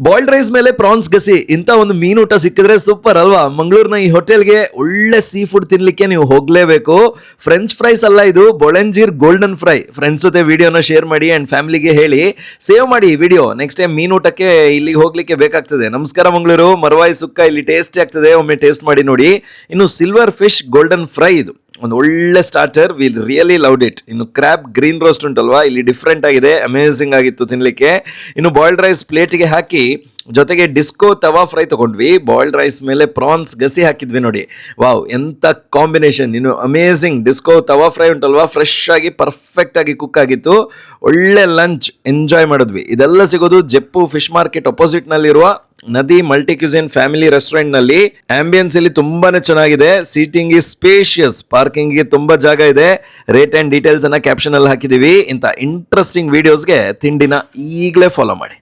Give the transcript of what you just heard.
Boiled rice ಮೇಲೆ France ಗಸಿ ಇಂತ ಒಂದು ಮೀನೂಟ ಸಿಕ್ಕಿದ್ರೆ ಸೂಪರ್ ಅಲ್ವಾ. ಮಂಗಳೂರಿನ ಈ ಹೋಟೆಲ್ಗೆ ಒಳ್ಳೆ ಸೀ ಫುಡ್ ತಿನ್ಲಿಕ್ಕೆ ನೀವು ಹೋಗ್ಲೇಬೇಕು. ಫ್ರೆಂಚ್ ಫ್ರೈಸ್ ಅಲ್ಲ, ಇದು ಬೊಳೆಂಜೀರ್ ಗೋಲ್ಡನ್ ಫ್ರೈ. ಫ್ರೆಂಡ್ಸ್ ಜೊತೆ ವಿಡಿಯೋನ ಶೇರ್ ಮಾಡಿ ಅಂಡ್ ಫ್ಯಾಮಿಲಿಗೆ ಹೇಳಿ, ಸೇವ್ ಮಾಡಿ ವಿಡಿಯೋ. ನೆಕ್ಸ್ಟ್ ಟೈಮ್ ಮೀನೂಟಕ್ಕೆ ಇಲ್ಲಿಗೆ ಹೋಗ್ಲಿಕ್ಕೆ ಬೇಕಾಗ್ತದೆ. ನಮಸ್ಕಾರ ಮಂಗಳೂರು, ಮರವಾಯಿ ಸುಕ್ಕ ಇಲ್ಲಿ ಟೇಸ್ಟಿ ಆಗ್ತದೆ, ಒಮ್ಮೆ ಟೇಸ್ಟ್ ಮಾಡಿ ನೋಡಿ. ಇನ್ನು ಸಿಲ್ವರ್ ಫಿಶ್ ಗೋಲ್ಡನ್ ಫ್ರೈ ಇದು ಒಂದು ಒಳ್ಳೆ starter, will really loved it. ಇನ್ನು ಕ್ರ್ಯಾಬ್ ಗ್ರೀನ್ ರೋಸ್ಟ್ ಉಂಟಲ್ವಾ, ಇಲ್ಲಿ ಡಿಫ್ರೆಂಟ್ ಆಗಿದೆ, ಅಮೇಸಿಂಗ್ ಆಗಿತ್ತು ತಿನ್ಲಿಕ್ಕೆ. ಇನ್ನು ಬಾಯ್ಲ್ಡ್ ರೈಸ್ ಪ್ಲೇಟ್ಗೆ ಹಾಕಿ ಜೊತೆಗೆ ಡಿಸ್ಕೋ ತವಾ ಫ್ರೈ ತಗೊಂಡ್ವಿ. ಬಾಯ್ಲ್ಡ್ ರೈಸ್ ಮೇಲೆ ಪ್ರಾನ್ಸ್ ಗಸಿ ಹಾಕಿದ್ವಿ ನೋಡಿ. ವಾವ್, ಎಂತ ಕಾಂಬಿನೇಷನ್! ಇನ್ನು ಅಮೇಸಿಂಗ್. ಡಿಸ್ಕೋ ತವಾ ಫ್ರೈ ಉಂಟಲ್ವಾ, ಫ್ರೆಶ್ ಆಗಿ ಪರ್ಫೆಕ್ಟ್ ಆಗಿ ಕುಕ್ ಆಗಿತ್ತು. ಒಳ್ಳೆ ಲಂಚ್ ಎಂಜಾಯ್ ಮಾಡಿದ್ವಿ. ಇದೆಲ್ಲ ಸಿಗೋದು ಜೆಪ್ಪು ಫಿಶ್ ಮಾರ್ಕೆಟ್ ಅಪೋಸಿಟ್ ನಲ್ಲಿರುವ ನದಿ ಮಲ್ಟಿ ಕ್ಯೂಸಿನ್ ಫ್ಯಾಮಿಲಿ ರೆಸ್ಟೋರೆಂಟ್ ನಲ್ಲಿ. ಆಂಬಿಯನ್ಸ್ ಇಲ್ಲಿ ತುಂಬಾನೇ ಚೆನ್ನಾಗಿದೆ. ಸೀಟಿಂಗ್ ಇಸ್ ಸ್ಪೇಷಿಯಸ್, ಪಾರ್ಕಿಂಗ್ ಗೆ ತುಂಬಾ ಜಾಗ ಇದೆ. ರೇಟ್ ಅಂಡ್ ಡೀಟೇಲ್ಸ್ ಅನ್ನ ಕ್ಯಾಪ್ಷನ್ ಅಲ್ಲಿ ಹಾಕಿದೀವಿ. ಇಂಥ ಇಂಟ್ರೆಸ್ಟಿಂಗ್ ವಿಡಿಯೋಸ್ಗೆ ತಿಂಡಿನ ಈಗಲೇ ಫಾಲೋ ಮಾಡಿ.